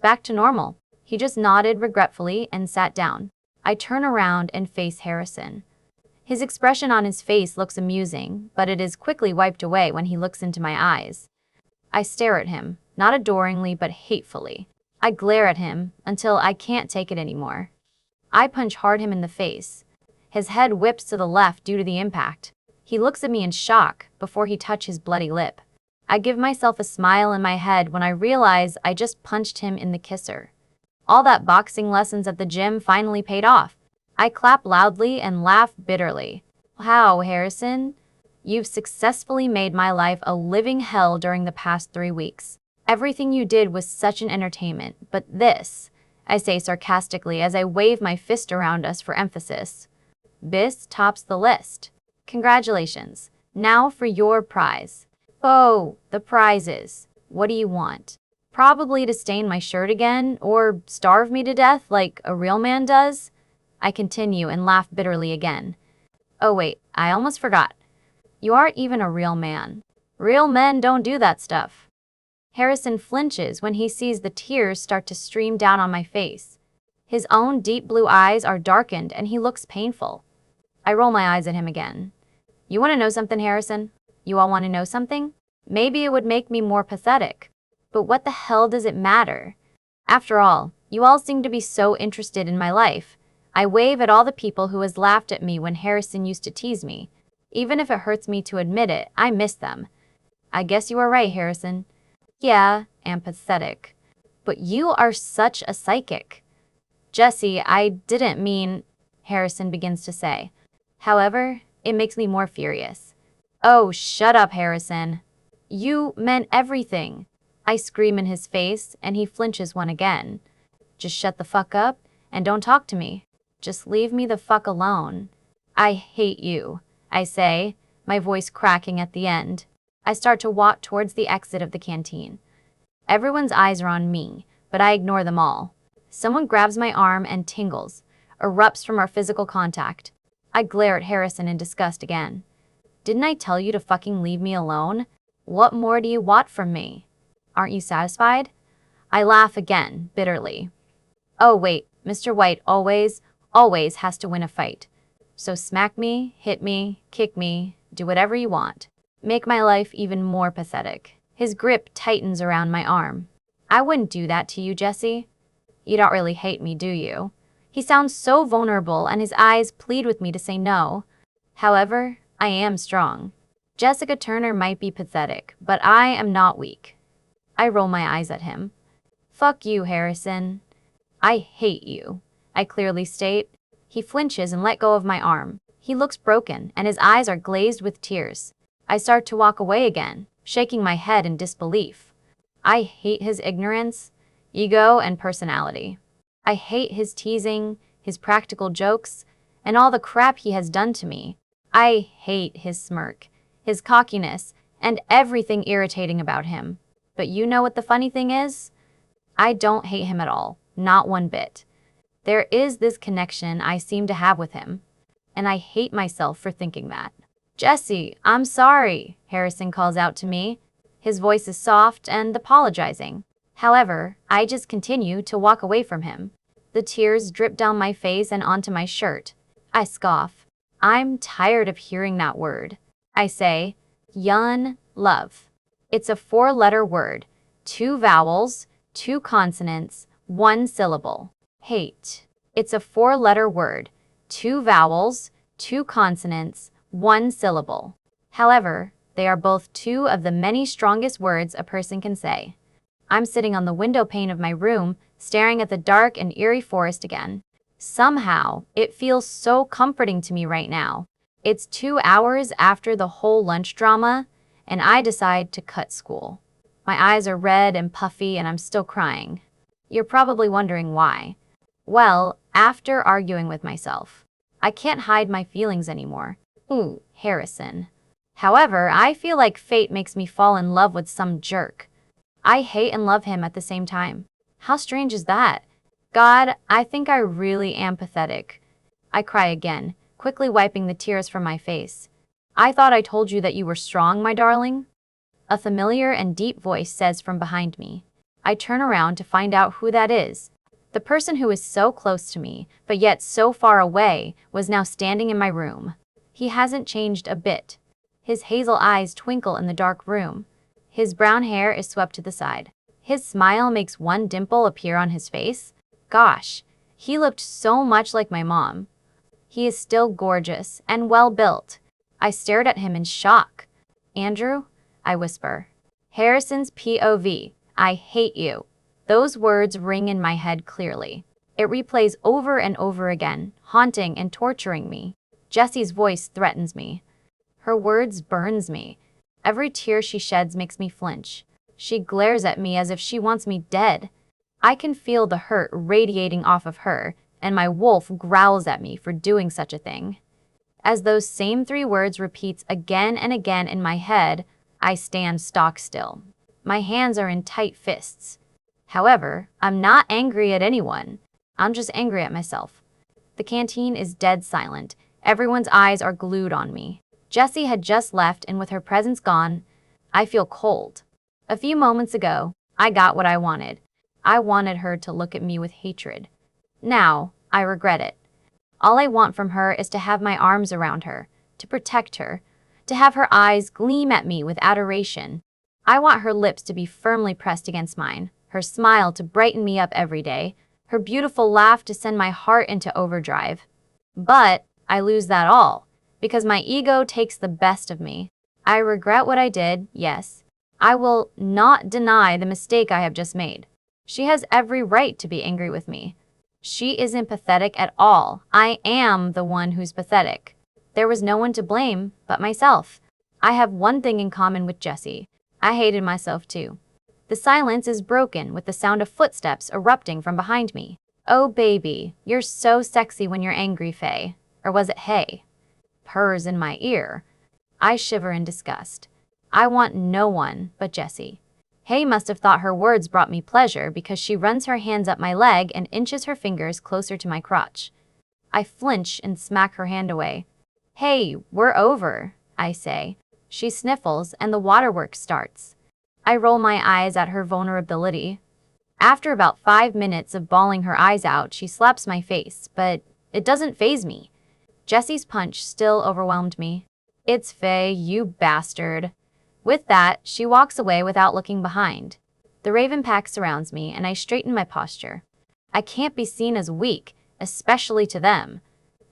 Back to normal. He just nodded regretfully and sat down. I turn around and face Harrison. His expression on his face looks amusing, but it is quickly wiped away when he looks into my eyes. I stare at him, not adoringly but hatefully. I glare at him until I can't take it anymore. I punch hard him in the face. His head whips to the left due to the impact. He looks at me in shock before he touches his bloody lip. I give myself a smile in my head when I realize I just punched him in the kisser. All that boxing lessons at the gym finally paid off. I clap loudly and laugh bitterly. Wow, Harrison, you've successfully made my life a living hell during the past 3 weeks. Everything you did was such an entertainment, but this, I say sarcastically as I wave my fist around us for emphasis. This tops the list. Congratulations. Now for your prize. Oh, the prizes. What do you want? Probably to stain my shirt again, or starve me to death like a real man does? I continue and laugh bitterly again. Oh wait, I almost forgot. You aren't even a real man. Real men don't do that stuff. Harrison flinches when he sees the tears start to stream down on my face. His own deep blue eyes are darkened and he looks painful. I roll my eyes at him again. You want to know something, Harrison? You all want to know something? Maybe it would make me more pathetic. But what the hell does it matter? After all, you all seem to be so interested in my life. I wave at all the people who has laughed at me when Harrison used to tease me. Even if it hurts me to admit it, I miss them. I guess you are right, Harrison. Yeah, I'm pathetic. But you are such a psychic. Jesse, I didn't mean, Harrison begins to say. However, it makes me more furious. Oh, shut up, Harrison. You meant everything. I scream in his face, and he flinches one again. Just shut the fuck up, and don't talk to me. Just leave me the fuck alone. I hate you, I say, my voice cracking at the end. I start to walk towards the exit of the canteen. Everyone's eyes are on me, but I ignore them all. Someone grabs my arm and tingles, erupts from our physical contact. I glare at Harrison in disgust again. Didn't I tell you to fucking leave me alone? What more do you want from me? Aren't you satisfied? I laugh again, bitterly. Oh wait, Mr. White always has to win a fight. So smack me, hit me, kick me, do whatever you want. Make my life even more pathetic. His grip tightens around my arm. I wouldn't do that to you, Jesse. You don't really hate me, do you? He sounds so vulnerable and his eyes plead with me to say no. However, I am strong. Jessica Turner might be pathetic, but I am not weak. I roll my eyes at him. Fuck you, Harrison. I hate you, I clearly state. He flinches and let go of my arm. He looks broken and his eyes are glazed with tears. I start to walk away again, shaking my head in disbelief. I hate his ignorance, ego, and personality. I hate his teasing, his practical jokes, and all the crap he has done to me. I hate his smirk, his cockiness, and everything irritating about him. But you know what the funny thing is? I don't hate him at all, not one bit. There is this connection I seem to have with him, and I hate myself for thinking that. Jesse, I'm sorry, Harrison calls out to me. His voice is soft and apologizing. However, I just continue to walk away from him. The tears drip down my face and onto my shirt. I scoff. I'm tired of hearing that word. I say, Yun, love. It's a 4-letter word, 2 vowels, 2 consonants, 1 syllable. Hate. It's a 4-letter word, 2 vowels, 2 consonants, 1 syllable. However, they are both 2 of the many strongest words a person can say. I'm sitting on the window pane of my room, staring at the dark and eerie forest again. Somehow, it feels so comforting to me right now. It's 2 hours after the whole lunch drama, and I decide to cut school. My eyes are red and puffy and I'm still crying. You're probably wondering why. Well, after arguing with myself, I can't hide my feelings anymore. Ooh, Harrison. However, I feel like fate makes me fall in love with some jerk. I hate and love him at the same time. How strange is that? God, I think I really am pathetic. I cry again, quickly wiping the tears from my face. I thought I told you that you were strong, my darling. A familiar and deep voice says from behind me. I turn around to find out who that is. The person who is so close to me, but yet so far away, was now standing in my room. He hasn't changed a bit. His hazel eyes twinkle in the dark room. His brown hair is swept to the side. His smile makes one dimple appear on his face. Gosh, he looked so much like my mom. He is still gorgeous and well built. I stared at him in shock. "Andrew?" I whisper. Harrison's POV. "I hate you." Those words ring in my head clearly. It replays over and over again, haunting and torturing me. Jesse's voice threatens me. Her words burns me. Every tear she sheds makes me flinch. She glares at me as if she wants me dead. I can feel the hurt radiating off of her, and my wolf growls at me for doing such a thing. As those same 3 words repeats again and again in my head, I stand stock still. My hands are in tight fists. However, I'm not angry at anyone. I'm just angry at myself. The canteen is dead silent. Everyone's eyes are glued on me. Jessie had just left, and with her presence gone, I feel cold. A few moments ago, I got what I wanted. I wanted her to look at me with hatred. Now, I regret it. All I want from her is to have my arms around her, to protect her, to have her eyes gleam at me with adoration. I want her lips to be firmly pressed against mine, her smile to brighten me up every day, her beautiful laugh to send my heart into overdrive. But I lose that all, because my ego takes the best of me. I regret what I did, yes. I will not deny the mistake I have just made. She has every right to be angry with me. She isn't pathetic at all. I am the one who's pathetic. There was no one to blame but myself. I have one thing in common with Jessie. I hated myself too. The silence is broken with the sound of footsteps erupting from behind me. "Oh baby, you're so sexy when you're angry, Faye." Or was it Hay? Purrs in my ear. I shiver in disgust. I want no one but Jessie. Hay must have thought her words brought me pleasure because she runs her hands up my leg and inches her fingers closer to my crotch. I flinch and smack her hand away. "Hey, we're over," I say. She sniffles and the waterworks starts. I roll my eyes at her vulnerability. After about 5 minutes of bawling her eyes out, she slaps my face, but it doesn't faze me. Jessie's punch still overwhelmed me. "It's Faye, you bastard." With that, she walks away without looking behind. The Raven pack surrounds me, and I straighten my posture. I can't be seen as weak, especially to them.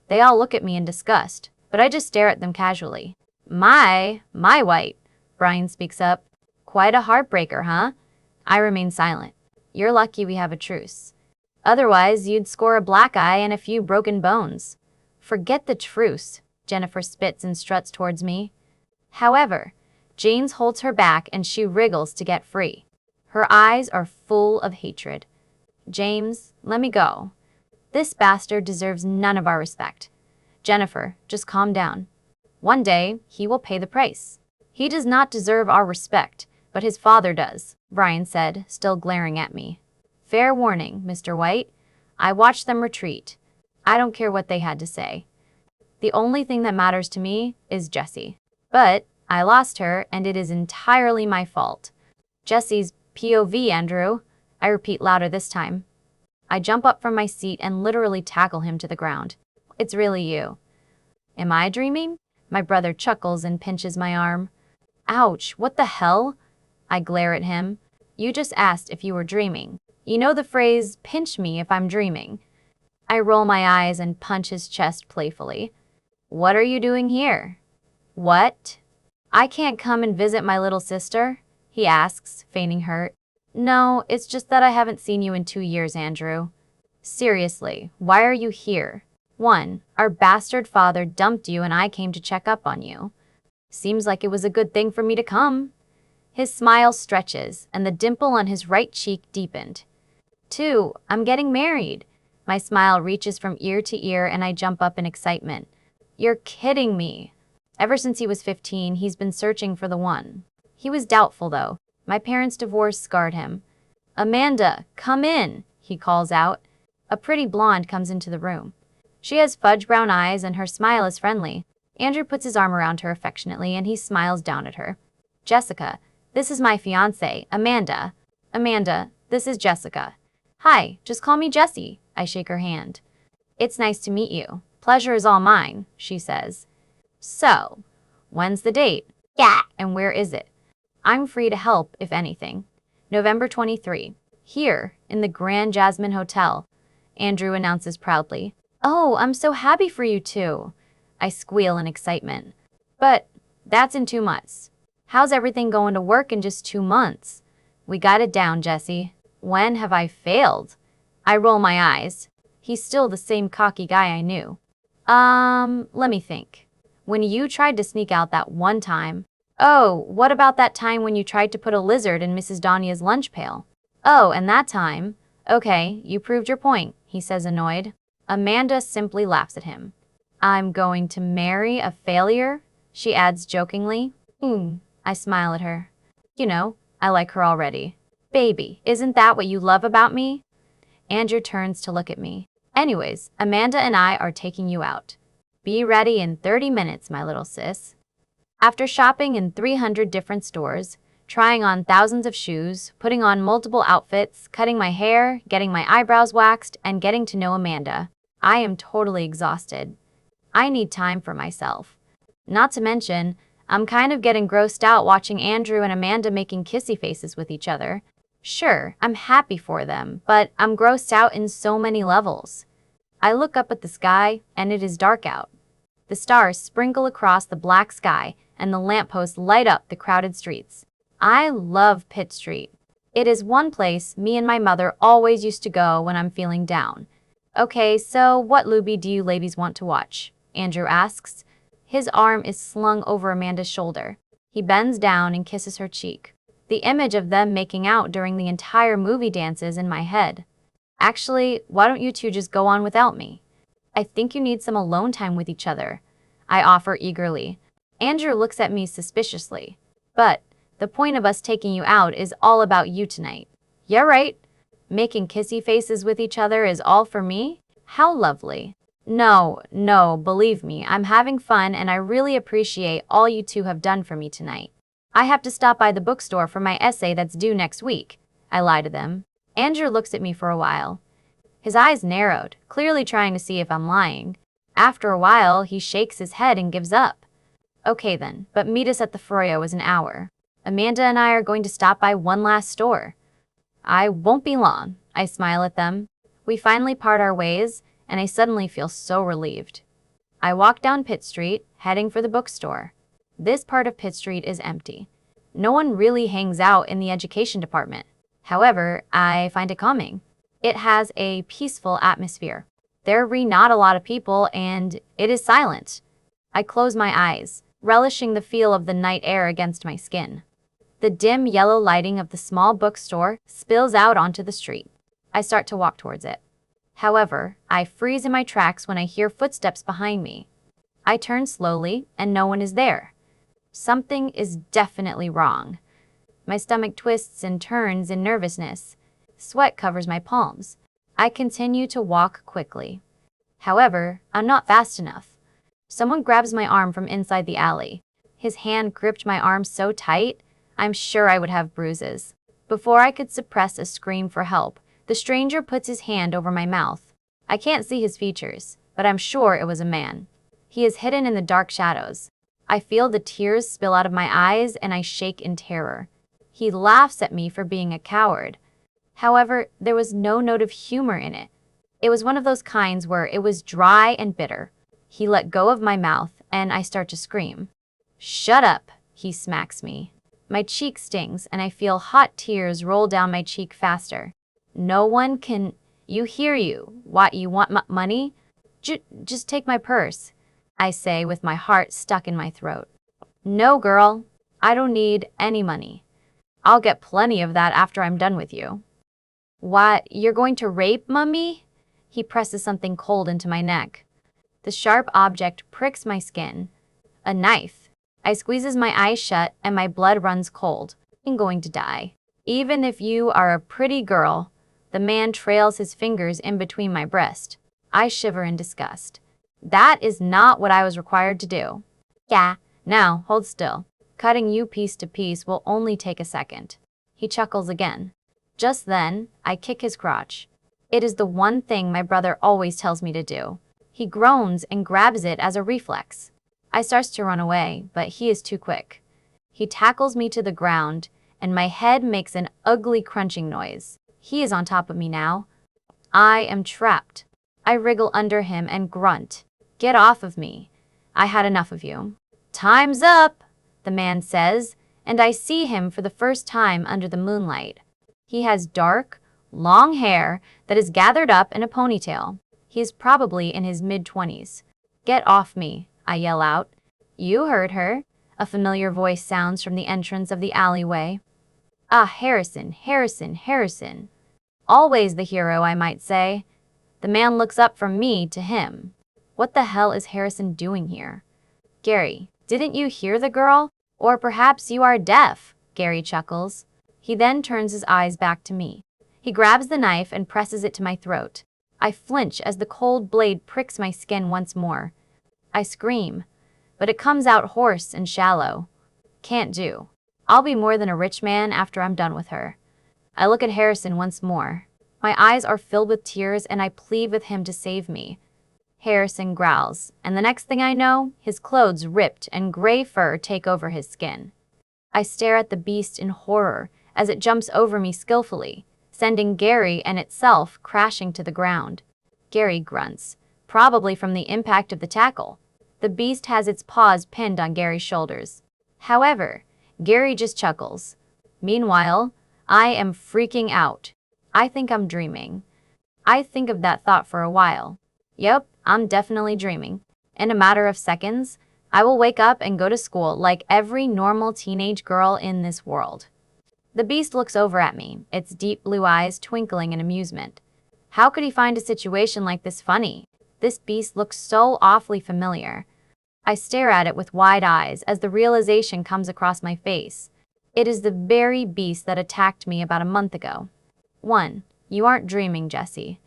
They all look at me in disgust, but I just stare at them casually. My white," Brian speaks up. "Quite a heartbreaker, huh?" I remain silent. "You're lucky we have a truce. Otherwise, you'd score a black eye and a few broken bones." "Forget the truce," Jennifer spits and struts towards me. However, James holds her back and she wriggles to get free. Her eyes are full of hatred. "James, let me go. This bastard deserves none of our respect. Jennifer, just calm down. One day, he will pay the price. He does not deserve our respect, but his father does," Brian said, still glaring at me. "Fair warning, Mr. White. I watched them retreat. I don't care what they had to say. The only thing that matters to me is Jessie. But I lost her, and it is entirely my fault." "Jessie's POV, Andrew," I repeat louder this time. I jump up from my seat and literally tackle him to the ground. "It's really you." "Am I dreaming?" My brother chuckles and pinches my arm. "Ouch, what the hell?" I glare at him. "You just asked if you were dreaming. You know the phrase, pinch me if I'm dreaming." I roll my eyes and punch his chest playfully. "What are you doing here?" "What? I can't come and visit my little sister?" he asks, feigning hurt. "No, it's just that I haven't seen you in 2 years, Andrew." "Seriously, why are you here?" "1. Our bastard father dumped you and I came to check up on you." "Seems like it was a good thing for me to come." His smile stretches, and the dimple on his right cheek deepened. 2. I'm getting married. My smile reaches from ear to ear and I jump up in excitement. "You're kidding me." Ever since he was 15, he's been searching for the one. He was doubtful, though. My parents' divorce scarred him. "Amanda, come in," he calls out. A pretty blonde comes into the room. She has fudge brown eyes and her smile is friendly. Andrew puts his arm around her affectionately and he smiles down at her. "Jessica, this is my fiancée, Amanda." "Amanda, This is Jessica. Hi, just call me Jessie. I shake her hand. It's nice to meet you. Pleasure is all mine, she says. So, when's the date? Yeah. And where is it? I'm free to help, if anything. November 23. Here, in the Grand Jasmine Hotel, Andrew announces proudly. Oh, I'm so happy for you two. I squeal in excitement. But that's in 2 months. How's everything going to work in just 2 months? We got it down, Jesse. When have I failed? I roll my eyes. He's still the same cocky guy I knew. Let me think. When you tried to sneak out that one time. Oh, what about that time when you tried to put a lizard in Mrs. Donia's lunch pail? Oh, and that time. Okay, you proved your point, he says annoyed. Amanda simply laughs at him. I'm going to marry a failure? She adds jokingly. I smile at her. You know, I like her already. Baby, isn't that what you love about me? Andrew turns to look at me. Anyways, Amanda and I are taking you out. Be ready in 30 minutes, my little sis. After shopping in 300 different stores, trying on thousands of shoes, putting on multiple outfits, cutting my hair, getting my eyebrows waxed, and getting to know Amanda, I am totally exhausted. I need time for myself. Not to mention, I'm kind of getting grossed out watching Andrew and Amanda making kissy faces with each other. Sure, I'm happy for them, but I'm grossed out in so many levels. I look up at the sky, and it is dark out. The stars sprinkle across the black sky, and the lampposts light up the crowded streets. I love Pitt Street. It is one place me and my mother always used to go when I'm feeling down. Okay, so what Luby do you ladies want to watch? Andrew asks. His arm is slung over Amanda's shoulder. He bends down and kisses her cheek. The image of them making out during the entire movie dances in my head. Actually, why don't you two just go on without me? I think you need some alone time with each other, I offer eagerly. Andrew looks at me suspiciously. But the point of us taking you out is all about you tonight. Yeah, right. Making kissy faces with each other is all for me? How lovely. No, believe me, I'm having fun and I really appreciate all you two have done for me tonight. I have to stop by the bookstore for my essay that's due next week. I lie to them. Andrew looks at me for a while. His eyes narrowed, clearly trying to see if I'm lying. After a while, he shakes his head and gives up. Okay then, but meet us at the Froyo in an hour. Amanda and I are going to stop by one last store. I won't be long. I smile at them. We finally part our ways, and I suddenly feel so relieved. I walk down Pitt Street, heading for the bookstore. This part of Pitt Street is empty. No one really hangs out in the education department. However, I find it calming. It has a peaceful atmosphere. There are not a lot of people, and it is silent. I close my eyes, relishing the feel of the night air against my skin. The dim yellow lighting of the small bookstore spills out onto the street. I start to walk towards it. However, I freeze in my tracks when I hear footsteps behind me. I turn slowly, and no one is there. Something is definitely wrong. My stomach twists and turns in nervousness. Sweat covers my palms. I continue to walk quickly. However, I'm not fast enough. Someone grabs my arm from inside the alley. His hand gripped my arm so tight, I'm sure I would have bruises. Before I could suppress a scream for help, the stranger puts his hand over my mouth. I can't see his features, but I'm sure it was a man. He is hidden in the dark shadows. I feel the tears spill out of my eyes and I shake in terror. He laughs at me for being a coward. However, there was no note of humor in it. It was one of those kinds where it was dry and bitter. He let go of my mouth and I start to scream. Shut up, he smacks me. My cheek stings and I feel hot tears roll down my cheek faster. No one can... You hear you. What, you want money? Just take my purse, I say with my heart stuck in my throat. No, girl. I don't need any money. I'll get plenty of that after I'm done with you. What, you're going to rape Mummy? He presses something cold into my neck. The sharp object pricks my skin. A knife. I squeezes my eyes shut and my blood runs cold. I'm going to die. Even if you are a pretty girl. The man trails his fingers in between my breast. I shiver in disgust. That is not what I was required to do. Yeah, now hold still. Cutting you piece to piece will only take a second. He chuckles again. Just then, I kick his crotch. It is the one thing my brother always tells me to do. He groans and grabs it as a reflex. I start to run away, but he is too quick. He tackles me to the ground, and my head makes an ugly crunching noise. He is on top of me now. I am trapped. I wriggle under him and grunt. Get off of me. I had enough of you. Time's up, the man says, and I see him for the first time under the moonlight. He has dark, long hair that is gathered up in a ponytail. He is probably in his mid-20s. Get off me, I yell out. You heard her. A familiar voice sounds from the entrance of the alleyway. Ah, Harrison, Harrison, Harrison. Always the hero, I might say. The man looks up from me to him. What the hell is Harrison doing here? Gary, didn't you hear the girl? Or perhaps you are deaf, Gary chuckles. He then turns his eyes back to me. He grabs the knife and presses it to my throat. I flinch as the cold blade pricks my skin once more. I scream, but it comes out hoarse and shallow. Can't do. I'll be more than a rich man after I'm done with her. I look at Harrison once more. My eyes are filled with tears and I plead with him to save me. Harrison growls, and the next thing I know, his clothes ripped and gray fur take over his skin. I stare at the beast in horror as it jumps over me skillfully, sending Gary and itself crashing to the ground. Gary grunts, probably from the impact of the tackle. The beast has its paws pinned on Gary's shoulders. However, Gary just chuckles. Meanwhile, I am freaking out. I think I'm dreaming. I think of that thought for a while. Yep, I'm definitely dreaming. In a matter of seconds, I will wake up and go to school like every normal teenage girl in this world. The beast looks over at me, its deep blue eyes twinkling in amusement. How could he find a situation like this funny? This beast looks so awfully familiar. I stare at it with wide eyes as the realization comes across my face. It is the very beast that attacked me about a month ago. 1. You aren't dreaming, Jesse.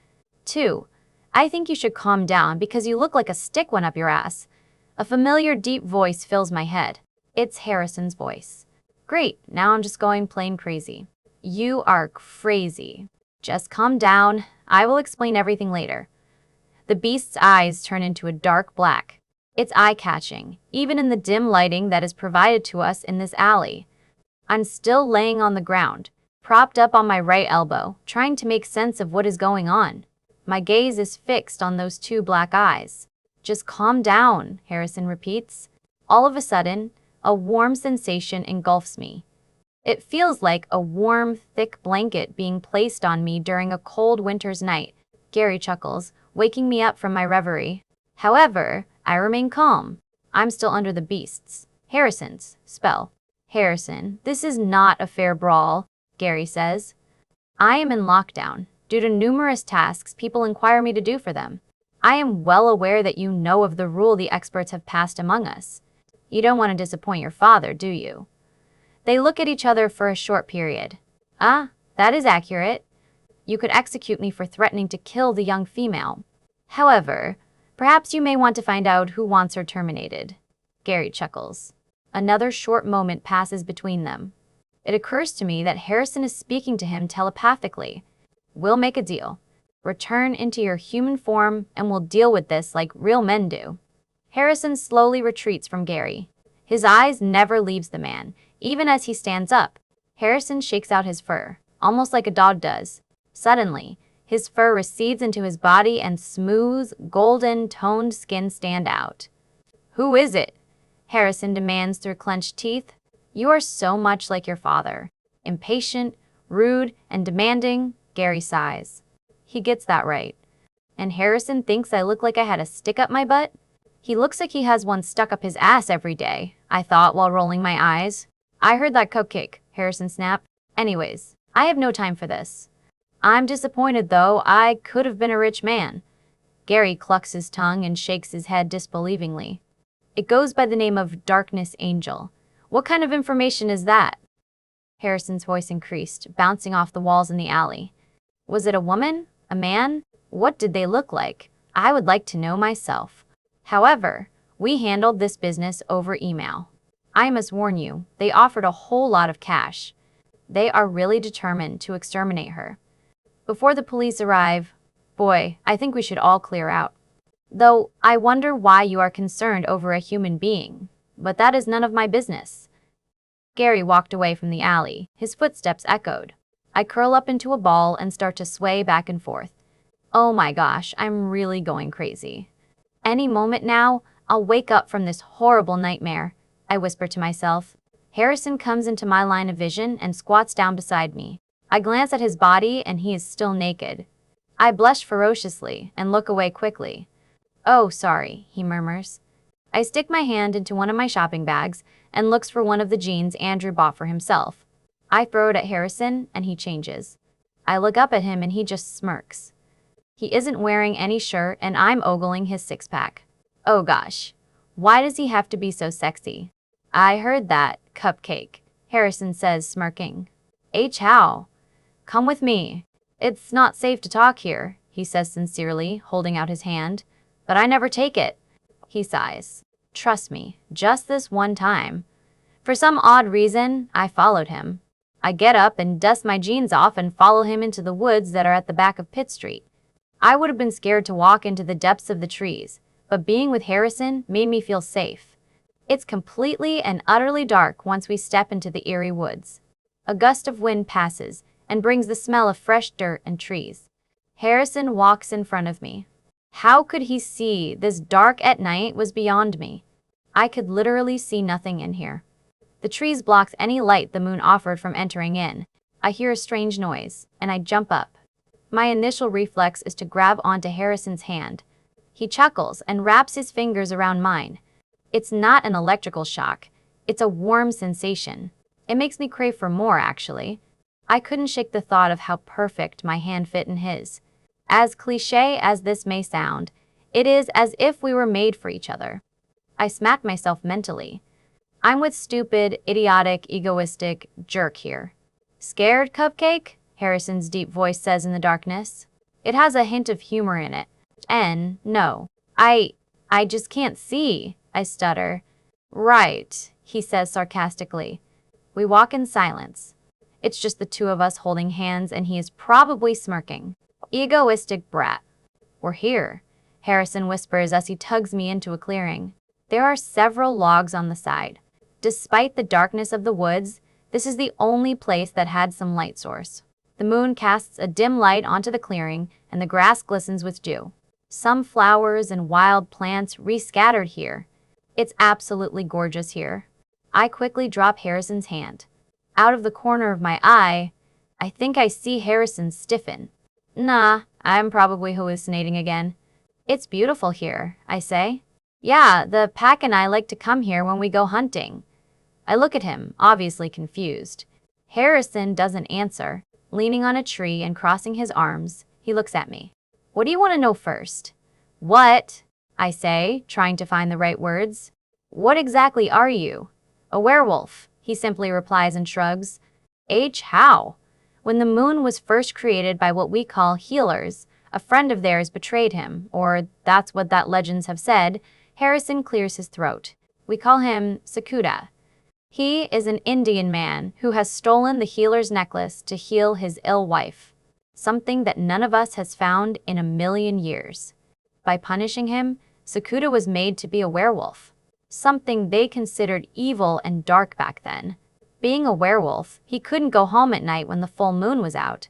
2. I think you should calm down because you look like a stick went up your ass. A familiar deep voice fills my head. It's Harrison's voice. Great, now I'm just going plain crazy. You are crazy. Just calm down. I will explain everything later. The beast's eyes turn into a dark black. It's eye-catching, even in the dim lighting that is provided to us in this alley. I'm still laying on the ground, propped up on my right elbow, trying to make sense of what is going on. My gaze is fixed on those two black eyes. Just calm down, Harrison repeats. All of a sudden, a warm sensation engulfs me. It feels like a warm, thick blanket being placed on me during a cold winter's night. Gary chuckles, waking me up from my reverie. However, I remain calm. I'm still under the beast's, Harrison's, spell. Harrison, this is not a fair brawl, Gary says. I am in lockdown, due to numerous tasks people inquire me to do for them. I am well aware that you know of the rule the experts have passed among us. You don't want to disappoint your father, do you? They look at each other for a short period. Ah, that is accurate. You could execute me for threatening to kill the young female. However, perhaps you may want to find out who wants her terminated. Gary chuckles. Another short moment passes between them. It occurs to me that Harrison is speaking to him telepathically. We'll make a deal. Return into your human form and we'll deal with this like real men do. Harrison slowly retreats from Gary. His eyes never leaves the man, even as he stands up. Harrison shakes out his fur, almost like a dog does. Suddenly, his fur recedes into his body and smooth, golden, toned skin stand out. Who is it? Harrison demands through clenched teeth. You are so much like your father. Impatient, rude, and demanding, Gary sighs. He gets that right. And Harrison thinks I look like I had a stick up my butt? He looks like he has one stuck up his ass every day, I thought while rolling my eyes. I heard that cupcake, Harrison snapped. Anyways, I have no time for this. I'm disappointed though, I could have been a rich man. Gary clucks his tongue and shakes his head disbelievingly. It goes by the name of Darkness Angel. What kind of information is that? Harrison's voice increased, bouncing off the walls in the alley. Was it a woman? A man? What did they look like? I would like to know myself. However, we handled this business over email. I must warn you, they offered a whole lot of cash. They are really determined to exterminate her. Before the police arrive, boy, I think we should all clear out. Though, I wonder why you are concerned over a human being. But that is none of my business. Gary walked away from the alley. His footsteps echoed. I curl up into a ball and start to sway back and forth. Oh my gosh, I'm really going crazy. Any moment now, I'll wake up from this horrible nightmare, I whisper to myself. Harrison comes into my line of vision and squats down beside me. I glance at his body and he is still naked. I blush ferociously and look away quickly. Oh, sorry, he murmurs. I stick my hand into one of my shopping bags and looks for one of the jeans Andrew bought for himself. I throw it at Harrison and he changes. I look up at him and he just smirks. He isn't wearing any shirt and I'm ogling his six-pack. Oh gosh, why does he have to be so sexy? I heard that, Cupcake, Harrison says, smirking. Howl, come with me. It's not safe to talk here, he says sincerely, holding out his hand. But I never take it. He sighs. Trust me, just this one time. For some odd reason, I followed him. I get up and dust my jeans off and follow him into the woods that are at the back of Pitt Street. I would have been scared to walk into the depths of the trees, but being with Harrison made me feel safe. It's completely and utterly dark once we step into the eerie woods. A gust of wind passes and brings the smell of fresh dirt and trees. Harrison walks in front of me. How could he see this dark at night was beyond me. I could literally see nothing in here. The trees blocked any light the moon offered from entering in. I hear a strange noise, and I jump up. My initial reflex is to grab onto Harrison's hand. He chuckles and wraps his fingers around mine. It's not an electrical shock. It's a warm sensation. It makes me crave for more, actually. I couldn't shake the thought of how perfect my hand fit in his. As cliché as this may sound, it is as if we were made for each other. I smack myself mentally. I'm with stupid, idiotic, egoistic jerk here. Scared, Cupcake? Harrison's deep voice says in the darkness. It has a hint of humor in it. No. I just can't see, I stutter. Right, he says sarcastically. We walk in silence. It's just the two of us holding hands and he is probably smirking. Egoistic brat. We're here, Harrison whispers as he tugs me into a clearing. There are several logs on the side. Despite the darkness of the woods, this is the only place that had some light source. The moon casts a dim light onto the clearing and the grass glistens with dew. Some flowers and wild plants rescattered here. It's absolutely gorgeous here. I quickly drop Harrison's hand. Out of the corner of my eye, I think I see Harrison stiffen. Nah, I'm probably hallucinating again. It's beautiful here, I say. Yeah, the pack and I like to come here when we go hunting. I look at him, obviously confused. Harrison doesn't answer. Leaning on a tree and crossing his arms, he looks at me. What do you want to know first? What? I say, trying to find the right words. What exactly are you? A werewolf, he simply replies and shrugs. How? When the moon was first created by what we call healers, a friend of theirs betrayed him, or that's what that legends have said. Harrison clears his throat. We call him Sakuda. He is an Indian man who has stolen the healer's necklace to heal his ill wife, something that none of us has found in a million years. By punishing him, Sakuda was made to be a werewolf, something they considered evil and dark back then. Being a werewolf, he couldn't go home at night when the full moon was out.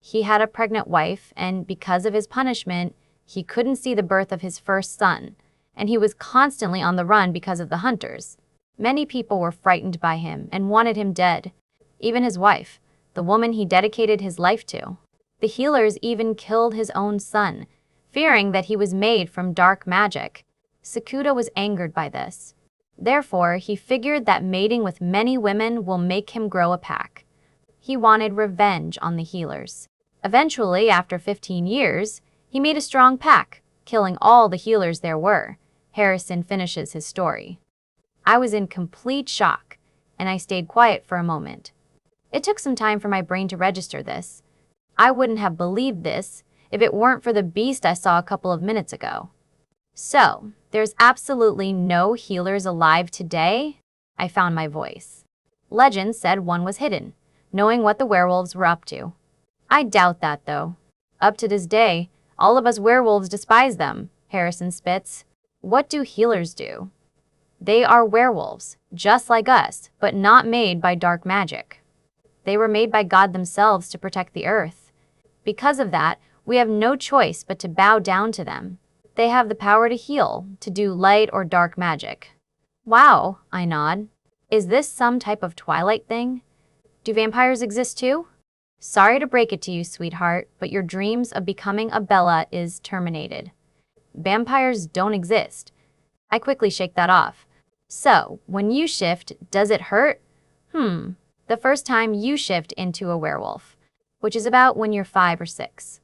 He had a pregnant wife, and because of his punishment, he couldn't see the birth of his first son, and he was constantly on the run because of the hunters. Many people were frightened by him and wanted him dead. Even his wife, the woman he dedicated his life to. The healers even killed his own son, fearing that he was made from dark magic. Sakuda was angered by this. Therefore, he figured that mating with many women will make him grow a pack. He wanted revenge on the healers. Eventually, after 15 years, he made a strong pack, killing all the healers there were. Harrison finishes his story. I was in complete shock, and I stayed quiet for a moment. It took some time for my brain to register this. I wouldn't have believed this if it weren't for the beast I saw a couple of minutes ago. So, there's absolutely no healers alive today? I found my voice. Legend said one was hidden. knowing what the werewolves were up to. I doubt that, though. Up to this day, all of us werewolves despise them, Harrison spits. What do healers do? They are werewolves, just like us, but not made by dark magic. They were made by God themselves to protect the earth. Because of that, we have no choice but to bow down to them. They have the power to heal, to do light or dark magic. Wow, I nod. Is this some type of Twilight thing? Do vampires exist too? Sorry to break it to you, sweetheart, but your dreams of becoming a Bella is terminated. Vampires don't exist. I quickly shake that off. So, when you shift, does it hurt? The first time you shift into a werewolf, which is about when you're 5 or 6.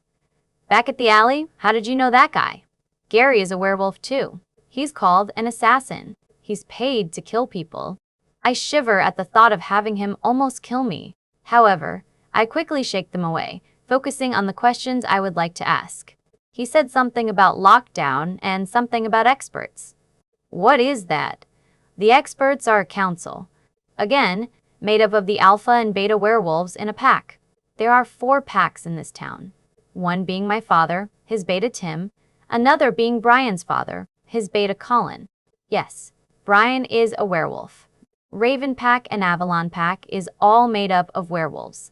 Back at the alley, how did you know that guy? Gary is a werewolf too. He's called an assassin. He's paid to kill people. I shiver at the thought of having him almost kill me. However, I quickly shake them away, focusing on the questions I would like to ask. He said something about lockdown and something about experts. What is that? The experts are a council. Again, made up of the alpha and beta werewolves in a pack. There are 4 packs in this town. One being my father, his beta Tim, another being Brian's father, his beta Colin. Yes, Brian is a werewolf. Raven Pack and Avalon Pack is all made up of werewolves.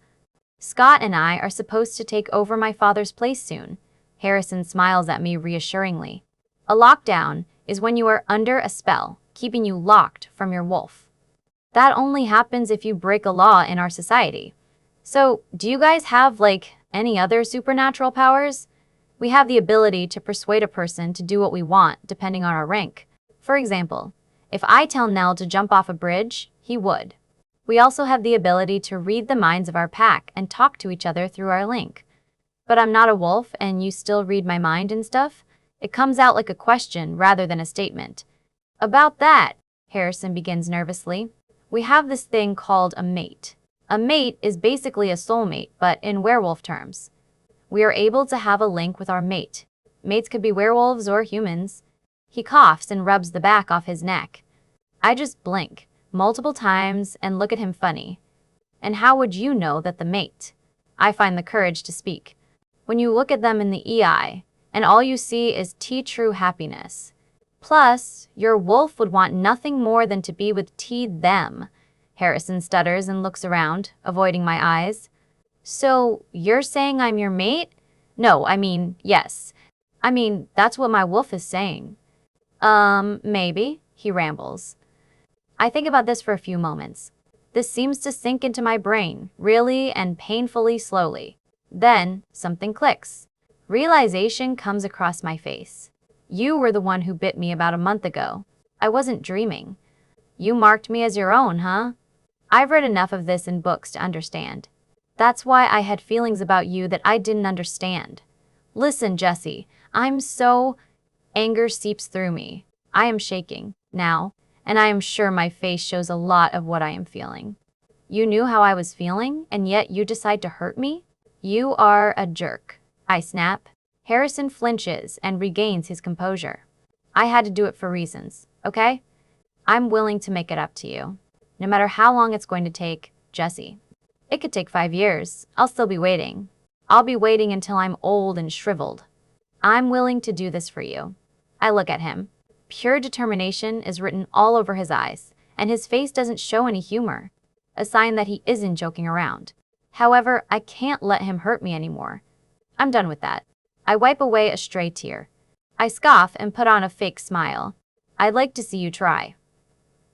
Scott and I are supposed to take over my father's place soon. Harrison smiles at me reassuringly. A lockdown is when you are under a spell, keeping you locked from your wolf. That only happens if you break a law in our society. So, do you guys have, any other supernatural powers? We have the ability to persuade a person to do what we want, depending on our rank. For example, if I tell Nell to jump off a bridge, he would. We also have the ability to read the minds of our pack and talk to each other through our link. But I'm not a wolf and you still read my mind and stuff? It comes out like a question rather than a statement. About that, Harrison begins nervously. We have this thing called a mate. A mate is basically a soulmate, but in werewolf terms. We are able to have a link with our mate. Mates could be werewolves or humans. He coughs and rubs the back off his neck. I just blink multiple times and look at him funny. And how would you know that the mate? I find the courage to speak. When you look at them in the eye, and all you see is true happiness. Plus, your wolf would want nothing more than to be with them. Harrison stutters and looks around, avoiding my eyes. So, you're saying I'm your mate? No, yes. That's what my wolf is saying. Maybe, he rambles. I think about this for a few moments. This seems to sink into my brain, really and painfully slowly. Then, something clicks. Realization comes across my face. You were the one who bit me about a month ago. I wasn't dreaming. You marked me as your own, huh? I've read enough of this in books to understand. That's why I had feelings about you that I didn't understand. Listen, Jesse, anger seeps through me. I am shaking, now, and I am sure my face shows a lot of what I am feeling. You knew how I was feeling, and yet you decide to hurt me? You are a jerk, I snap. Harrison flinches and regains his composure. I had to do it for reasons, okay? I'm willing to make it up to you. No matter how long it's going to take, Jesse. It could take 5 years. I'll still be waiting. I'll be waiting until I'm old and shriveled. I'm willing to do this for you. I look at him. Pure determination is written all over his eyes, and his face doesn't show any humor, a sign that he isn't joking around. However, I can't let him hurt me anymore. I'm done with that. I wipe away a stray tear. I scoff and put on a fake smile. I'd like to see you try.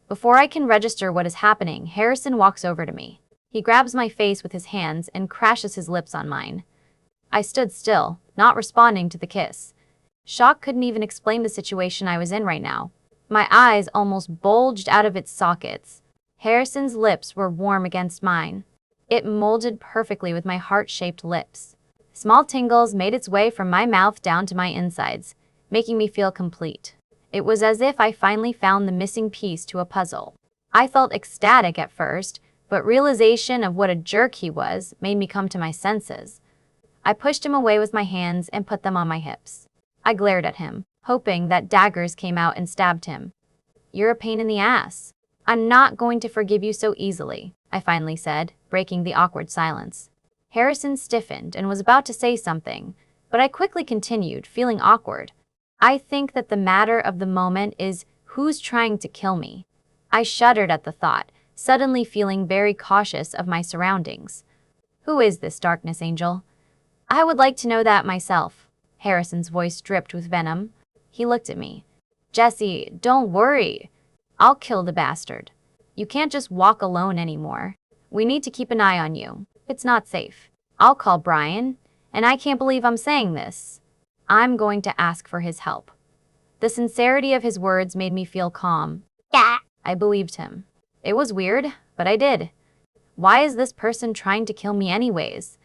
Before I can register what is happening, Harrison walks over to me. He grabs my face with his hands and crashes his lips on mine. I stood still, not responding to the kiss. Shock couldn't even explain the situation I was in right now. My eyes almost bulged out of its sockets. Harrison's lips were warm against mine. It molded perfectly with my heart-shaped lips. Small tingles made its way from my mouth down to my insides, making me feel complete. It was as if I finally found the missing piece to a puzzle. I felt ecstatic at first, but realization of what a jerk he was made me come to my senses. I pushed him away with my hands and put them on my hips. I glared at him, hoping that daggers came out and stabbed him. You're a pain in the ass. I'm not going to forgive you so easily. I finally said, breaking the awkward silence. Harrison stiffened and was about to say something, but I quickly continued, feeling awkward. I think that the matter of the moment is who's trying to kill me. I shuddered at the thought, suddenly feeling very cautious of my surroundings. Who is this darkness angel? I would like to know that myself. Harrison's voice dripped with venom. He looked at me. Jesse, don't worry. I'll kill the bastard. You can't just walk alone anymore. We need to keep an eye on you. It's not safe. I'll call Brian, and I can't believe I'm saying this. I'm going to ask for his help. The sincerity of his words made me feel calm. Yeah. I believed him. It was weird, but I did. Why is this person trying to kill me anyways?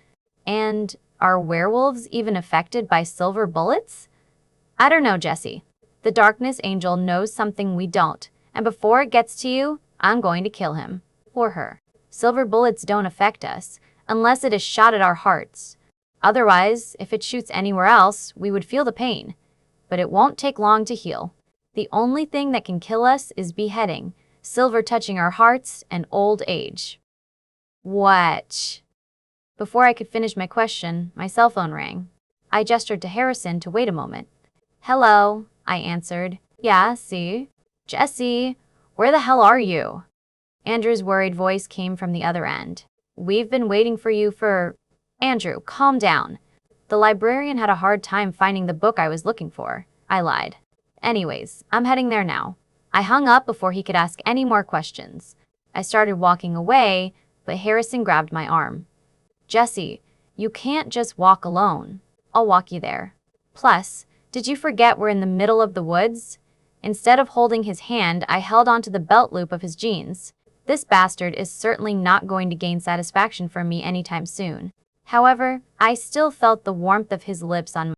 And are werewolves even affected by silver bullets? I don't know, Jesse. The darkness angel knows something we don't, and before it gets to you, I'm going to kill him. Or her. Silver bullets don't affect us, unless it is shot at our hearts. Otherwise, if it shoots anywhere else, we would feel the pain. But it won't take long to heal. The only thing that can kill us is beheading, silver touching our hearts, and old age. What? Before I could finish my question, my cell phone rang. I gestured to Harrison to wait a moment. Hello, I answered. Yeah, see? Jesse, where the hell are you? Andrew's worried voice came from the other end. We've been waiting for you for... Andrew, calm down. The librarian had a hard time finding the book I was looking for. I lied. Anyways, I'm heading there now. I hung up before he could ask any more questions. I started walking away, but Harrison grabbed my arm. Jesse, you can't just walk alone. I'll walk you there. Plus, did you forget we're in the middle of the woods? Instead of holding his hand, I held onto the belt loop of his jeans. This bastard is certainly not going to gain satisfaction from me anytime soon. However, I still felt the warmth of his lips on